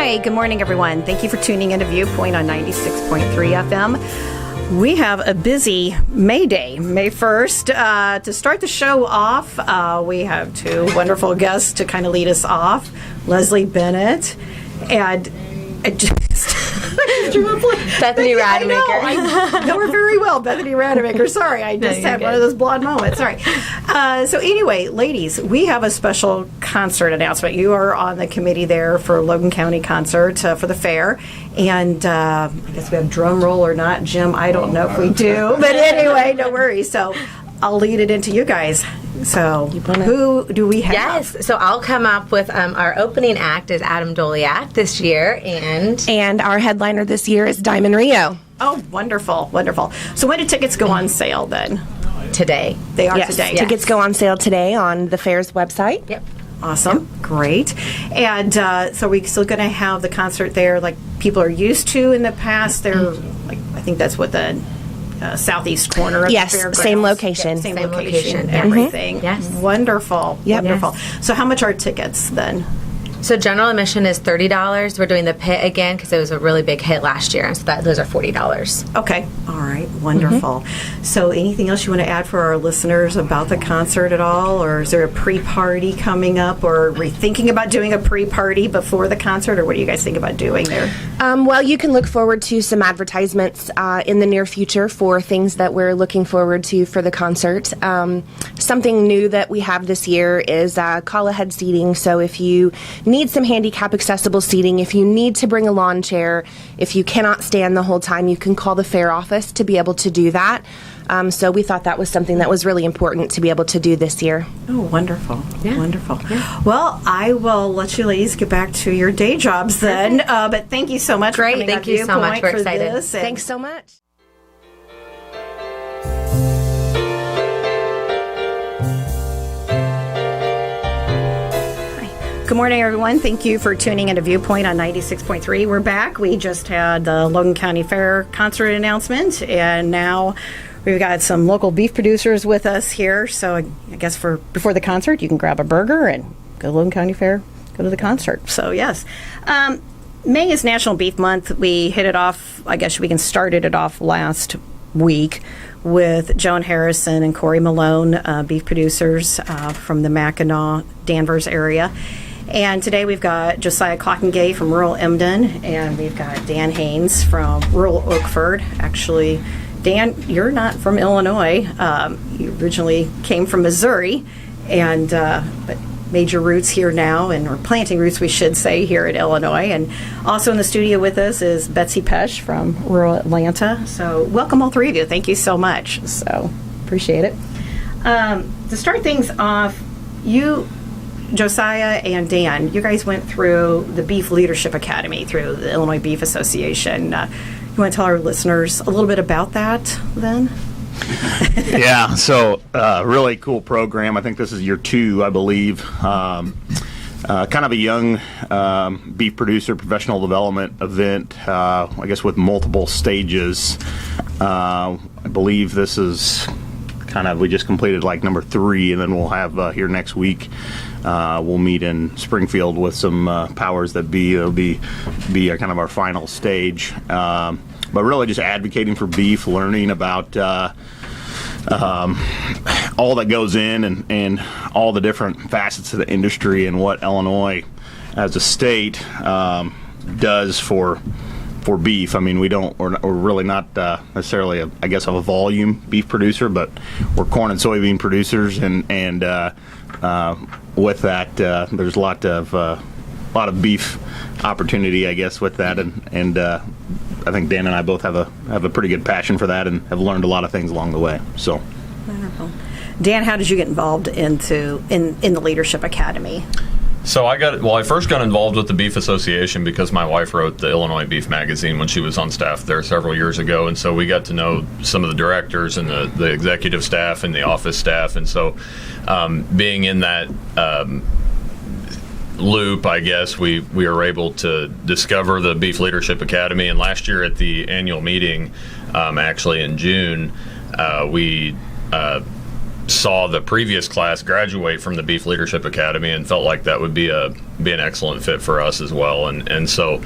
Hi, good morning, everyone. Thank you for tuning into Viewpoint on 96.3 FM. We have a busy May Day, May 1st. To start the show off, we have two wonderful guests to kind of lead us off. Lesleigh, Bennett, and Bethany Rademaker. I know her very well, Bethany Rademaker. Sorry, I just had one of those blonde moments. Sorry. So anyway, ladies, we have a special concert announcement. You are on the committee there for Logan County Concert for the fair. And I guess we have drum roll or not, Jim. I don't know if we do. But anyway, no worries. So I'll lead it into you guys. So who do we have? Yes, so I'll come up with our opening act is Adam Doliak this year, and our headliner this year is Diamond Rio. Oh, wonderful, wonderful. So when do tickets go on sale then? Today. They are today. Yes. Tickets go on sale today on the fair's website. Yep. Awesome. Yep. Great. And so we're still going to have the concert there like people are used to in the past. They're like, I think that's what the southeast corner of the fairgrounds. Same location. Same location, everything. Mm-hmm. Yes. Wonderful. Yep. Wonderful. Yes. So how much are tickets then? So general admission is $30. We're doing the pit again because it was a really big hit last year, so those are $40. Okay. All right. Wonderful. Mm-hmm. So anything else you want to add for our listeners about the concert at all? Or is there a pre-party coming up? Or are we thinking about doing a pre-party before the concert? Or what do you guys think about doing there? Well, you can look forward to some advertisements in the near future for things that we're looking forward to for the concert. Something new that we have this year is call-ahead seating. So if you need some handicap accessible seating, if you need to bring a lawn chair, if you cannot stand the whole time, you can call the fair office to be able to do that. So we thought that was something that was really important to be able to do this year. Oh, wonderful. Yeah. Wonderful. Yeah. Well, I will let you ladies get back to your day jobs then. But thank you so much for coming Thank you so much. We're excited. This. Thanks so much. Good morning, everyone. Thank you for tuning into Viewpoint on 96.3. We're back. We just had the Logan County Fair concert announcement, and now we've got some local beef producers with us here. So I guess before the concert, you can grab a burger and go to Logan County Fair, go to the concert. So, yes. May is National Beef Month. We hit it off, I guess we can started it off last week with Joan Harrison and Corey Malone, beef producers from the Mackinac, Danvers area. And today we've got Josiah Klockenga from rural Emden, and we've got Dan Haynes from rural Oakford. Actually, Dan, you're not from Illinois. You originally came from Missouri, and but made your roots here now, or planting roots, we should say, here in Illinois. And also in the studio with us is Betsy Pesh from rural Atlanta. So welcome all three of you. Thank you so much. So appreciate it. To start things off, Josiah and Dan, you guys went through the Beef Leadership Academy through the Illinois Beef Association. You want to tell our listeners a little bit about that then? Yeah, so really cool program. I think this is year 2, I believe. Kind of a young beef producer professional development event, I guess with multiple stages. I believe this is we just completed like number 3, and then we'll have here next week. We'll meet in Springfield with some powers that be. It'll be kind of our final stage. But really just advocating for beef, learning about all that goes in and all the different facets of the industry and what Illinois as a state does for beef. I mean, we're really not necessarily a volume beef producer, but we're corn and soybean producers, and with that, there's a lot of beef opportunity, I guess, with that, and I think Dan and I both have a pretty good passion for that, and have learned a lot of things along the way. So, wonderful. Dan, how did you get involved in the Leadership Academy? So I first got involved with the Beef Association because my wife wrote the Illinois Beef Magazine when she was on staff there several years ago, and so we got to know some of the directors and the executive staff and the office staff, and so being in that loop, I guess, we were able to discover the Beef Leadership Academy, and last year at the annual meeting, actually in June, we saw the previous class graduate from the Beef Leadership Academy and felt like that would be a be an excellent fit for us as well. And so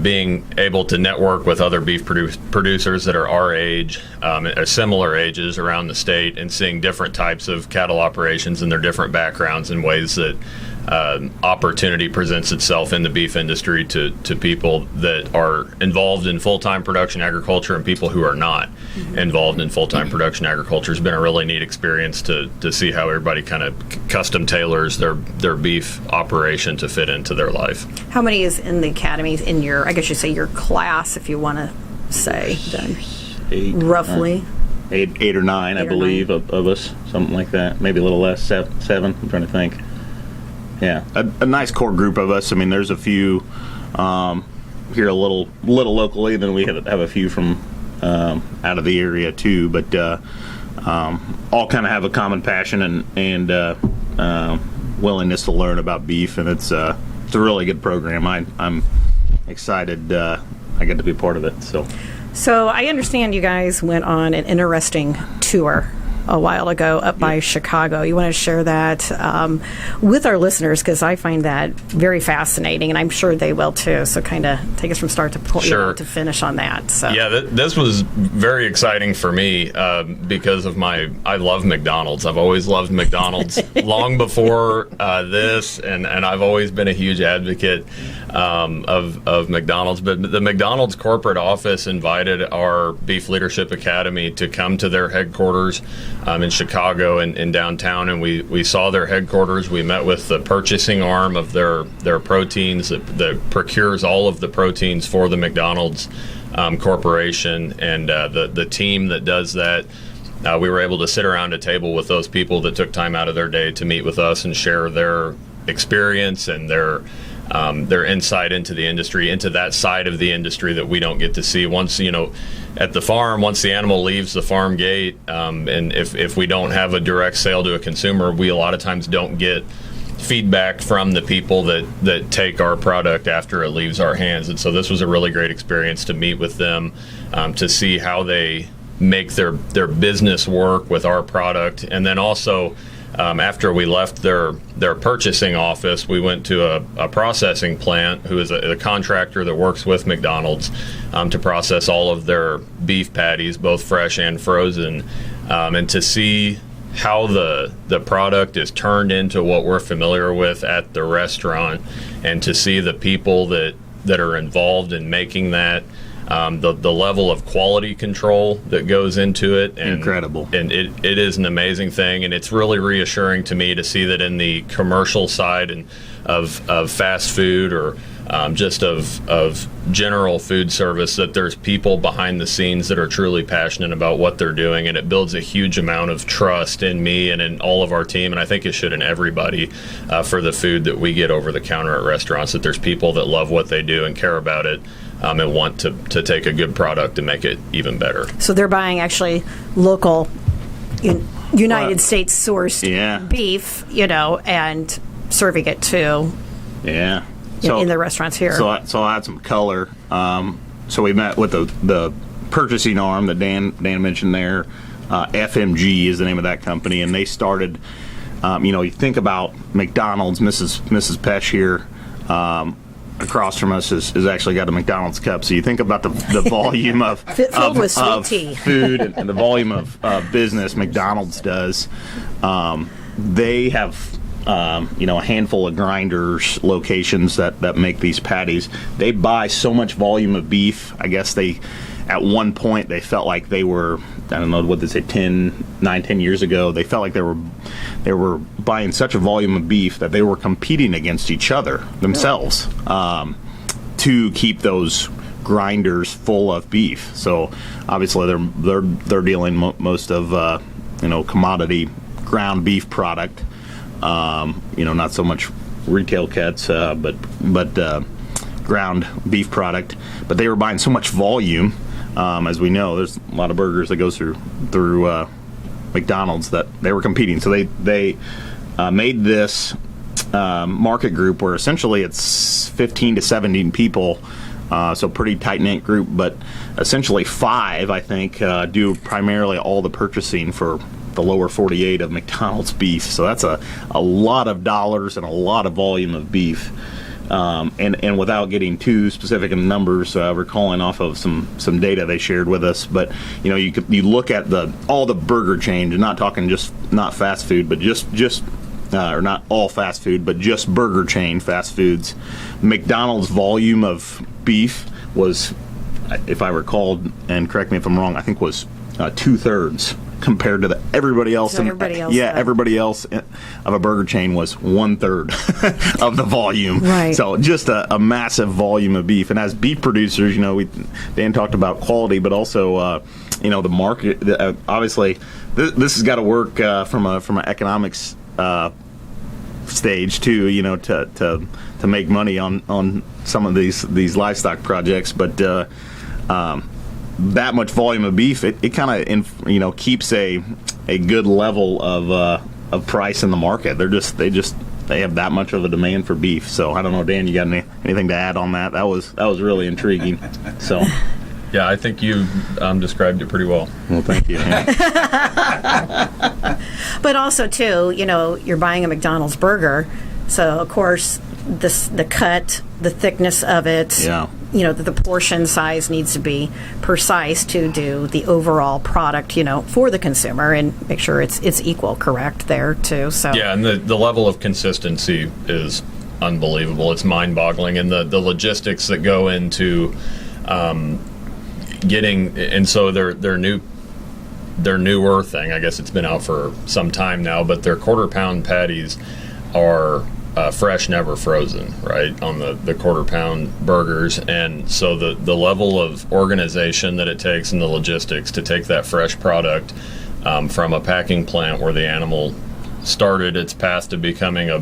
being able to network with other beef producers that are our age, similar ages around the state, and seeing different types of cattle operations and their different backgrounds and ways that opportunity presents itself in the beef industry to people that are involved in full-time production agriculture and people who are not involved in full-time production agriculture has been a really neat experience to see how everybody kind of custom tailors their beef operation to fit into their life. How many is in the academy in your, I guess you say your class, if you want to say, then? 8. Roughly? 8 or 9, I believe, of us, something like that. Maybe a little less, 7, I'm trying to think. Yeah, a nice core group of us. I mean, there's a few here a little locally, then we have a few from out of the area too, but all kind of have a common passion and willingness to learn about beef, and it's a really good program. I'm excited I get to be part of it. So I understand you guys went on an interesting tour a while ago up by Chicago. You want to share that with our listeners, because I find that very fascinating, and I'm sure they will too. So kind of take us from start to point to finish on that. So. Yeah, this was very exciting for me because of I love McDonald's. I've always loved McDonald's long before this, and I've always been a huge advocate of McDonald's. But the McDonald's corporate office invited our Beef Leadership Academy to come to their headquarters in Chicago and in downtown, and we saw their headquarters. We met with the purchasing arm of their proteins that procures all of the proteins for the McDonald's corporation, and the team that does that. We were able to sit around a table with those people that took time out of their day to meet with us and share their experience and their insight into the industry, into that side of the industry that we don't get to see. Once, at the farm, once the animal leaves the farm gate, and if we don't have a direct sale to a consumer, we a lot of times don't get feedback from the people that take our product after it leaves our hands. And so this was a really great experience to meet with them, to see how they make their business work with our product. And then also, after we left their purchasing office, we went to a processing plant, who is a contractor that works with McDonald's, to process all of their beef patties, both fresh and frozen, and to see how the product is turned into what we're familiar with at the restaurant, and to see the people that are involved in making that. The level of quality control that goes into it. And, incredible. And it is an amazing thing, and it's really reassuring to me to see that in the commercial side and of fast food or just of general food service, that there's people behind the scenes that are truly passionate about what they're doing, and it builds a huge amount of trust in me and in all of our team, and I think it should in everybody for the food that we get over the counter at restaurants, that there's people that love what they do and care about it. And want to take a good product and make it even better. So they're buying actually local, United States sourced beef, and serving it to in the restaurants here. So I'll add some color. So we met with the purchasing arm that Dan mentioned there. FMG is the name of that company, and they started. You think about McDonald's. Mrs. Pesh here. Across from us is actually got a McDonald's cup. So you think about the volume of filled with sweet tea, food, and the volume of business McDonald's does. They have a handful of grinders locations that make these patties. They buy so much volume of beef. I guess at one point they felt like they were, I don't know what they say, 10 years ago, they felt like they were buying such a volume of beef that they were competing against each other themselves to keep those grinders full of beef. So obviously they're dealing most of commodity ground beef product, not so much retail cuts, but ground beef product. But they were buying so much volume. As we know, there's a lot of burgers that goes through McDonald's that they were competing. So they made this market group where essentially it's 15 to 17 people, so pretty tight-knit group, but essentially 5, I think, do primarily all the purchasing for the lower 48 of McDonald's beef. So that's a lot of dollars and a lot of volume of beef. And without getting too specific in numbers, we're calling off of some data they shared with us. But you look at all the burger chains, and not talking not fast food, but just or not all fast food, but just burger chain fast foods. McDonald's volume of beef was, if I recall, and correct me if I'm wrong, I think was 2/3 compared to everybody else. So everybody else. Yeah, everybody else of a burger chain was 1/3 of the volume. Right. So just a massive volume of beef. And as beef producers, Dan talked about quality, but also the market. Obviously, this has got to work from an economics stage too. To make money on some of these livestock projects, but. That much volume of beef, it kind of keeps a good level of price in the market. They have that much of a demand for beef. So I don't know, Dan, you got anything to add on that? That was really intriguing. So Yeah, I think you described it pretty well. Well, thank you. But also too, you're buying a McDonald's burger, so of course the cut, the thickness of it. Yeah. The portion size needs to be precise to do the overall product, for the consumer and make sure it's equal, correct there too. So yeah, and the level of consistency is unbelievable. It's mind-boggling, and the logistics that go into getting, and so their newer thing, I guess it's been out for some time now, but their quarter-pound patties are fresh, never frozen, right, on the quarter-pound burgers. And so the level of organization that it takes and the logistics to take that fresh product from a packing plant where the animal started its path to becoming a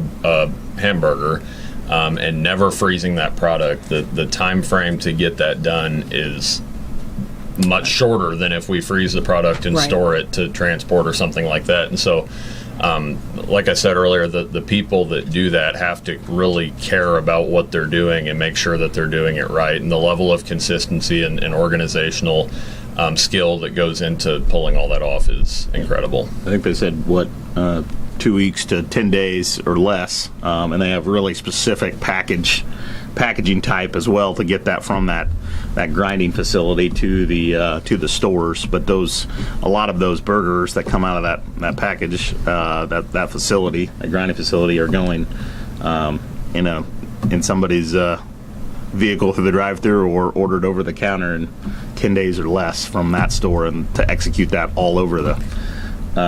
hamburger and never freezing that product, the time frame to get that done is much shorter than if we freeze the product and store it to transport or something like that. And so like I said earlier, the people that do that have to really care about what they're doing and make sure that they're doing it right. And the level of consistency and organizational skill that goes into pulling all that off is incredible. I think they said, 2 weeks to 10 days or less, and they have really specific packaging type as well to get that from that grinding facility to the stores. But a lot of those burgers that come out of that package, that facility, that grinding facility, are going in somebody's vehicle through the drive-thru or ordered over the counter in 10 days or less from that store, and to execute that all over the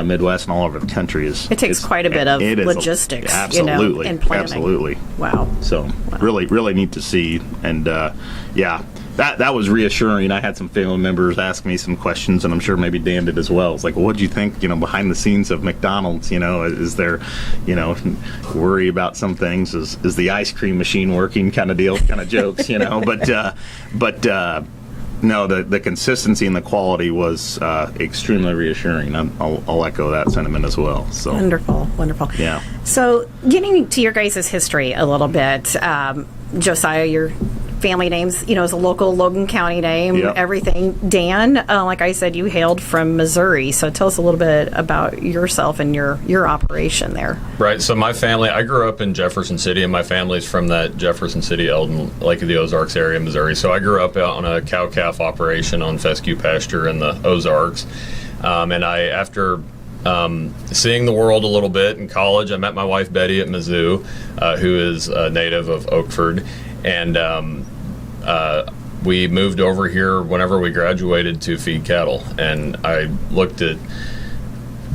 Midwest and all over the country it takes quite a bit of logistics, absolutely, and planning. Absolutely. Wow. So really neat to see, and that was reassuring. I had some family members ask me some questions, and I'm sure maybe Dan did as well. It's like, well, what do you think, behind the scenes of McDonald's? Is there, worry about some things? Is the ice cream machine working? Kind of deal, kind of jokes, but. No, the consistency and the quality was extremely reassuring. I'll echo that sentiment as well. So wonderful. Yeah. So getting to your guys' history a little bit, Josiah, your family names, is a local Logan County name, Yep. everything. Dan, like I said, you hailed from Missouri. So tell us a little bit about yourself and your operation there. Right. So my family, I grew up in Jefferson City, and my family's from that Jefferson City, Eldon, Lake of the Ozarks area, Missouri. So I grew up out on a cow-calf operation on fescue pasture in the Ozarks. And after seeing the world a little bit in college, I met my wife Betty at Mizzou, who is a native of Oakford. And we moved over here whenever we graduated to feed cattle, and I looked at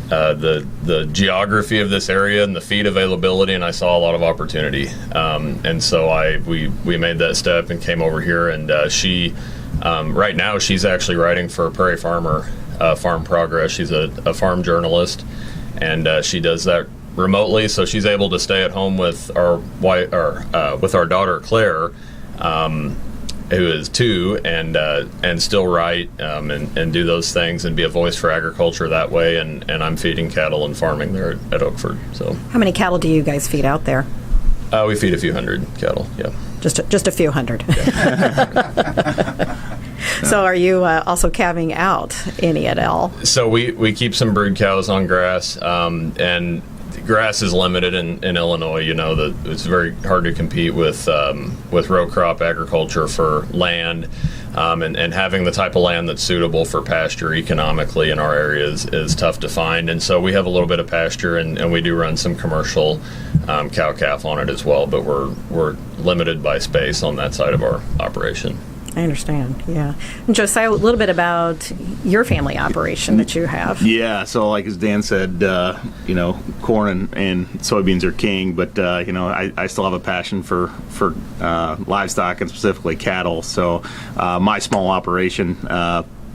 the geography of this area and the feed availability, and I saw a lot of opportunity. And so we made that step and came over here. And she right now she's actually writing for Prairie Farmer, Farm Progress. She's a farm journalist, and she does that remotely, so she's able to stay at home with our daughter Claire, who is 2, and still write and do those things and be a voice for agriculture that way. And I'm feeding cattle and farming there at Oakford. So how many cattle do you guys feed out there? We feed a few hundred cattle. Yeah, just a few hundred. Yeah. So are you also calving out any at all? So we keep some brood cows on grass, and grass is limited in Illinois. You know that it's very hard to compete with row crop agriculture for land, and having the type of land that's suitable for pasture economically in our area is tough to find. And so we have a little bit of pasture, and we do run some commercial cow calf on it as well. But we're limited by space on that side of our operation. I understand, yeah. And Josiah, a little bit about your family operation that you have. Yeah, so like as Dan said, corn and soybeans are king, but I still have a passion for livestock and specifically cattle. So my small operation,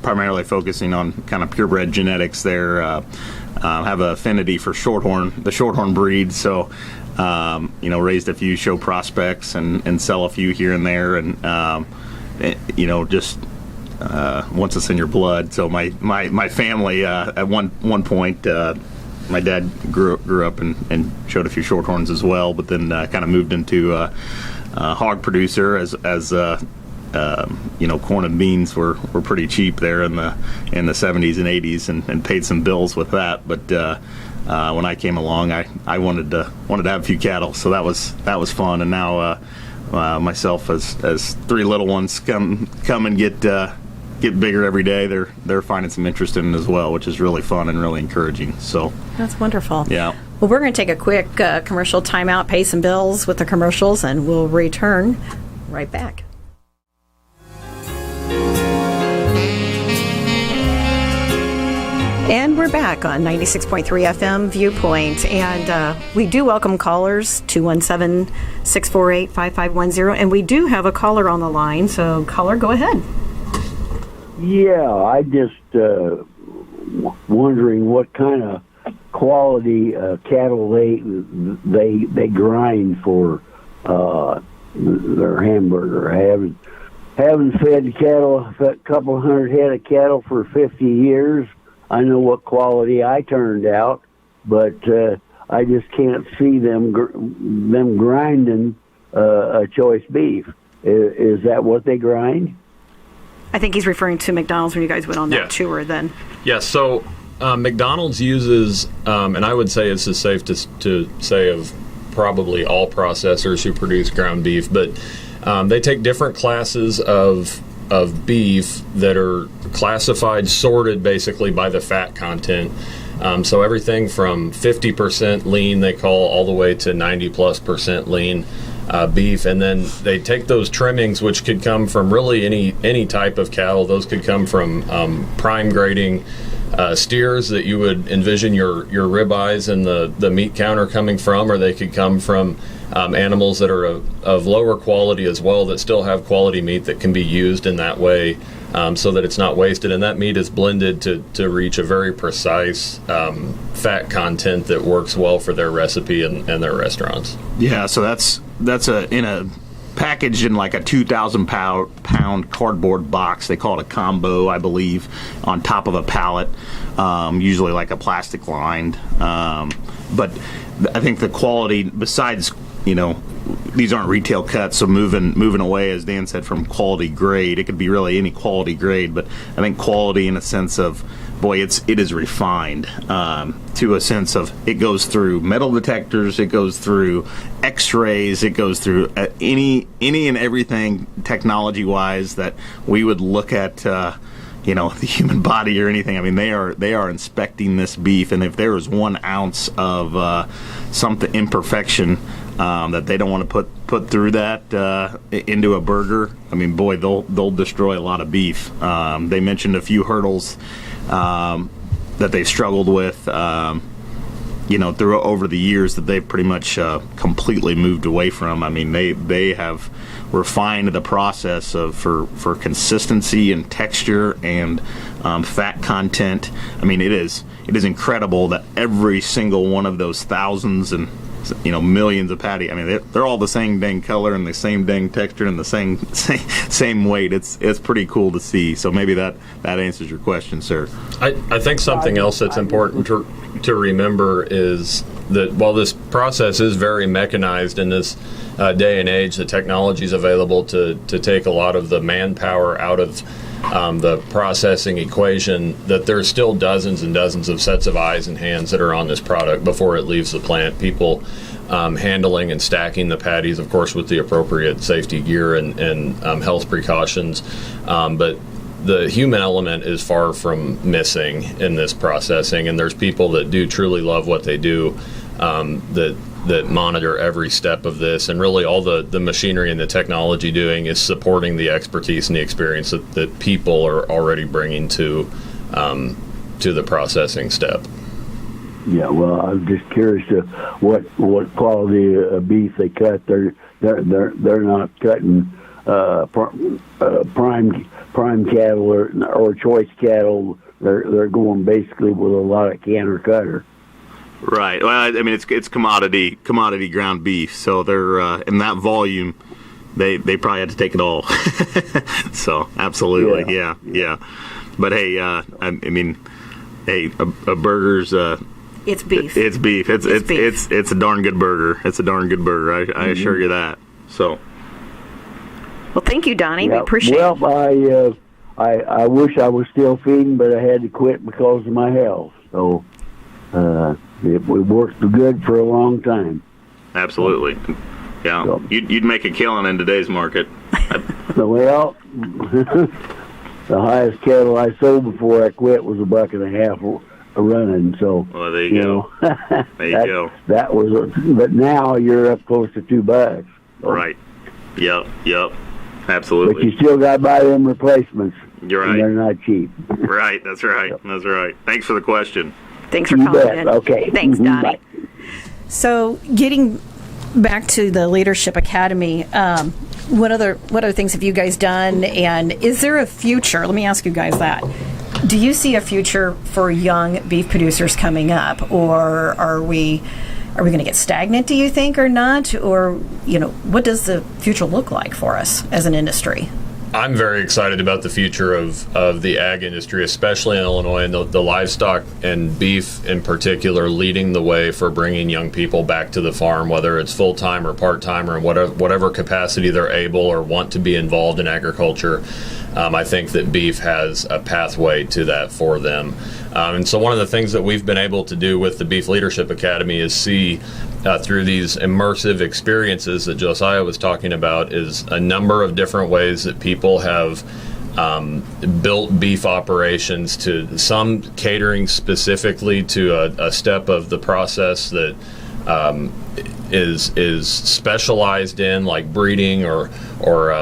primarily focusing on kind of purebred genetics there, have an affinity for the shorthorn breed. So raised a few show prospects and sell a few here and there, and just once it's in your blood. So my family at one point, my dad grew up and showed a few shorthorns as well, but then kind of moved into a hog producer as corn and beans were pretty cheap there in the 70s and 80s, and paid some bills with that. But when I came along, I wanted to have a few cattle, so that was fun. And now myself as three little ones come and get bigger every day, they're finding some interest in it as well, which is really fun and really encouraging. So that's wonderful. Yeah. Well, we're going to take a quick commercial timeout, pay some bills with the commercials, and we'll return right back. And we're back on 96.3 FM Viewpoint, and we do welcome callers, 217-648-5510, and we do have a caller on the line, so caller, go ahead. Yeah, I just wondering what kind of quality cattle they grind for their hamburger. I haven't fed cattle, a couple hundred head of cattle for 50 years. I know what quality I turned out, but I just can't see them grinding a choice beef. Is that what they grind? I think he's referring to McDonald's when you guys went on that tour then. Yeah, so McDonald's uses, and I would say it's as safe to say of probably all processors who produce ground beef, but they take different classes of beef that are classified, sorted basically by the fat content. So everything from 50% lean, they call, all the way to 90+% lean beef. And then they take those trimmings, which could come from really any type of cattle. Those could come from prime grading steers that you would envision your ribeyes and the meat counter coming from, or they could come from animals that are of lower quality as well, that still have quality meat that can be used in that way, so that it's not wasted. And that meat is blended to reach a very precise fat content that works well for their recipe and their restaurants. Yeah, so that's packaged in like a 2,000 pound cardboard box. They call it a combo, I believe, on top of a pallet, usually like a plastic lined. But I think the quality, besides, these aren't retail cuts, so moving away, as Dan said, from quality grade. It could be really any quality grade, but I think quality in a sense of, it is refined to a sense of, it goes through metal detectors, it goes through X-rays, it goes through any and everything technology-wise that we would look at, the human body or anything. I mean, they are inspecting this beef, and if there is 1 ounce of something imperfection that they don't want to put through that into a burger, I mean, boy, they'll destroy a lot of beef. They mentioned a few hurdles that they've struggled with, over the years, that they've pretty much completely moved away from. I mean, they have refined the process for consistency and texture and fat content. I mean, it is incredible that every single one of those thousands and millions of patty, I mean, they're all the same dang color and the same dang texture and the same weight. It's pretty cool to see. So maybe that answers your question, sir. I think something else that's important to remember is that while this process is very mechanized in this day and age, the technology is available to take a lot of the manpower out of the processing equation, that there's still dozens and dozens of sets of eyes and hands that are on this product before it leaves the plant. People handling and stacking the patties, of course, with the appropriate safety gear and health precautions. But the human element is far from missing in this processing, and there's people that do truly love what they do, that monitor every step of this, and really all the machinery and the technology doing is supporting the expertise and the experience that people are already bringing to the processing step. Yeah, well, I'm just curious to what quality of beef they cut. They're not cutting prime cattle or choice cattle. They're going basically with a lot of canner cutter. Right. Well, I mean, it's commodity ground beef, so they're in that volume. They probably had to take it all. So absolutely, yeah. But hey, I mean, hey, a burger's It's beef. It's beef. It's a darn good burger. It's a darn good burger. I assure you that. So. Well, thank you, Donnie. Yeah. We appreciate it. Well, I wish I was still feeding, but I had to quit because of my health. So it worked good for a long time. Absolutely. Yeah. So, You'd make a killing in today's market. well, the highest cattle I sold before I quit was $1.50 a running. So well, there you go. There you go. That was, but now you're up close to $2. So. Right. Yep. But Absolutely. you still got to buy them replacements. You're and right. they're not cheap. Right. That's right. That's right. Thanks for the question. Thanks for You calling bet. in. Okay. Thanks, Donnie. Bye. So, getting back to the Leadership Academy, what other things have you guys done? And is there a future? Let me ask you guys that. Do you see a future for young beef producers coming up, or are we going to get stagnant? Do you think, or not? Or what does the future look like for us as an industry? I'm very excited about the future of the ag industry, especially in Illinois, and the livestock and beef in particular leading the way for bringing young people back to the farm, whether it's full-time or part-time or in whatever capacity they're able or want to be involved in agriculture. I think that beef has a pathway to that for them. And so one of the things that we've been able to do with the Beef Leadership Academy is see through these immersive experiences that Josiah was talking about is a number of different ways that people have built beef operations, to some catering specifically to a step of the process that is specialized in, like breeding or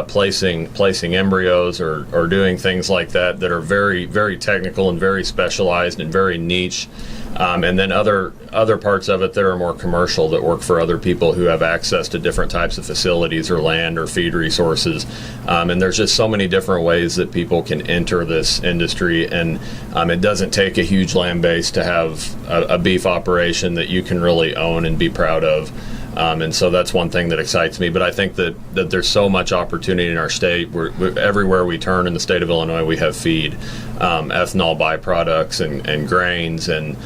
placing embryos or doing things like that are very, very technical and very specialized and very niche. And then other parts of it that are more commercial, that work for other people who have access to different types of facilities or land or feed resources. And there's just so many different ways that people can enter this industry. And it doesn't take a huge land base to have a beef operation that you can really own and be proud of. And so that's one thing that excites me. But I think that there's so much opportunity in our state. Everywhere we turn in the state of Illinois, we have feed, ethanol byproducts and grains and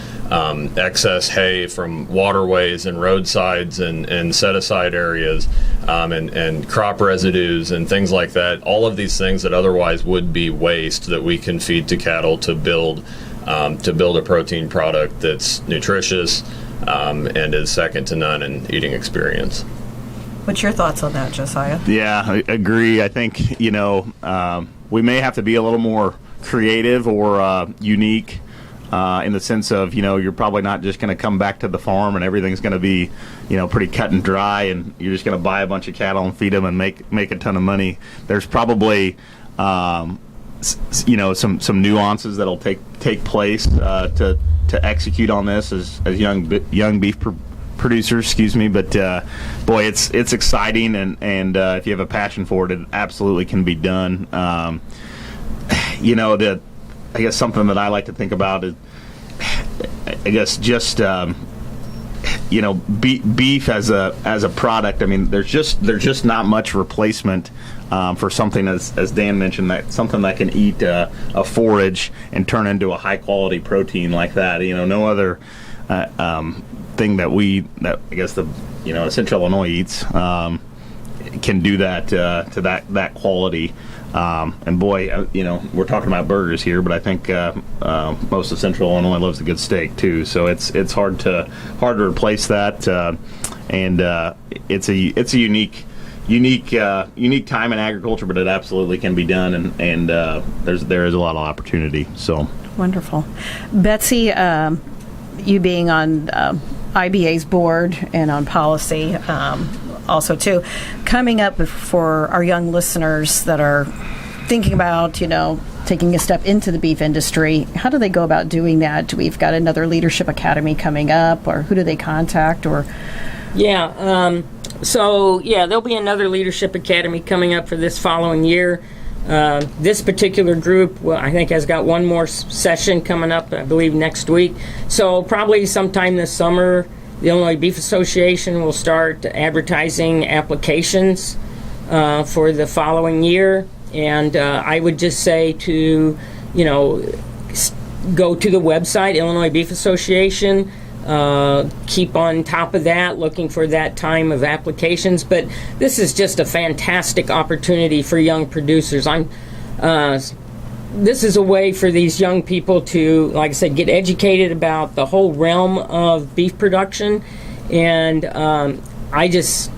excess hay from waterways and roadsides and set-aside areas, and crop residues and things like that. All of these things that otherwise would be waste that we can feed to cattle to build a protein product that's nutritious, and is second to none in eating experience. What's your thoughts on that, Josiah? Yeah, I agree. I think, we may have to be a little more creative or unique in the sense of, you're probably not just going to come back to the farm and everything's going to be, pretty cut and dry, and you're just going to buy a bunch of cattle and feed them and make a ton of money. There's probably, some nuances that'll take place to execute on this as young beef producers, excuse me. But boy, it's exciting, and if you have a passion for it, it absolutely can be done. I guess something that I like to think about is, I guess, just beef as a product. I mean, there's just not much replacement for something, as Dan mentioned, something that can eat a forage and turn into a high quality protein like that. No other thing that I guess the Central Illinois eats can do that to that quality. And boy, we're talking about burgers here, but I think most of Central Illinois loves a good steak too. So it's hard to replace that, and it's a unique time in agriculture, but it absolutely can be done, and there is a lot of opportunity. So wonderful, Betsy. You being on IBA's board and on policy. Also, too, coming up for our young listeners that are thinking about, taking a step into the beef industry, how do they go about doing that? We've got another leadership academy coming up, or who do they contact? Or there'll be another leadership academy coming up for this following year. This particular group, I think, has got one more session coming up, I believe, next week. So probably sometime this summer, the Illinois Beef Association will start advertising applications for the following year. And I would just say to, go to the website, Illinois Beef Association, keep on top of that, looking for that time of applications. But this is just a fantastic opportunity for young producers. This is a way for these young people to, like I said, get educated about the whole realm of beef production. And I'm just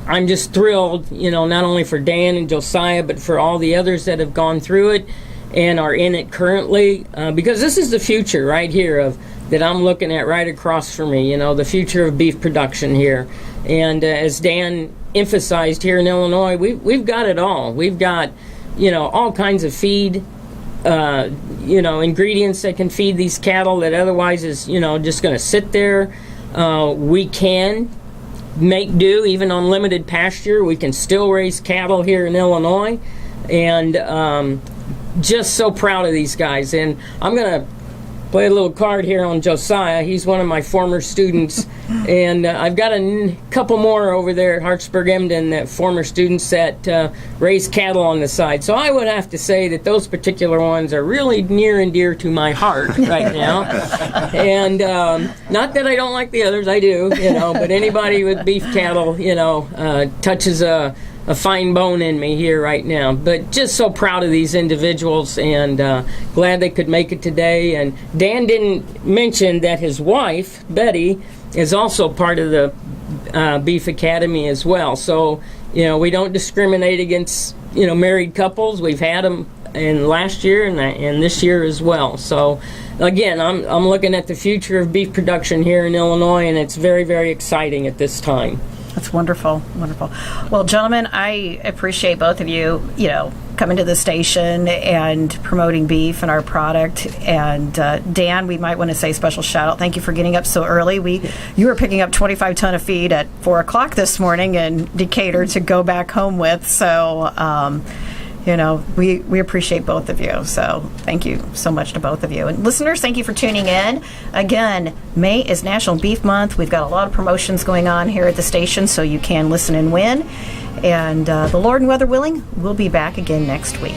thrilled, not only for Dan and Josiah, but for all the others that have gone through it and are in it currently, because this is the future right here that I'm looking at right across from me, the future of beef production here. And as Dan emphasized, here in Illinois, we've got it all. We've got, all kinds of feed, ingredients that can feed these cattle that otherwise is, just going to sit there. We can make do even on limited pasture. We can still raise cattle here in Illinois, and just so proud of these guys. And I'm going to play a little card here on Josiah. He's one of my former students, and I've got a couple more over there at Hartsburg-Emden that former students that raise cattle on the side. So I would have to say that those particular ones are really near and dear to my heart right now. And not that I don't like the others, I do, but anybody with beef cattle, touches a fine bone in me here right now. But just so proud of these individuals, and glad they could make it today. And Dan didn't mention that his wife, Betty, is also part of the Beef Academy as well. So, we don't discriminate against, married couples. We've had them in last year and this year as well. So, again, I'm looking at the future of beef production here in Illinois, and it's very, very exciting at this time. That's wonderful, wonderful. Well, gentlemen, I appreciate both of you, coming to the station and promoting beef and our product. And Dan, we might want to say special shout out. Thank you for getting up so early. You were picking up 25 ton of feed at 4 o'clock this morning in Decatur to go back home with. So, we appreciate both of you. So thank you so much to both of you. And listeners, thank you for tuning in. Again, May is National Beef Month. We've got a lot of promotions going on here at the station, so you can listen and win. And the Lord and weather willing, we'll be back again next week.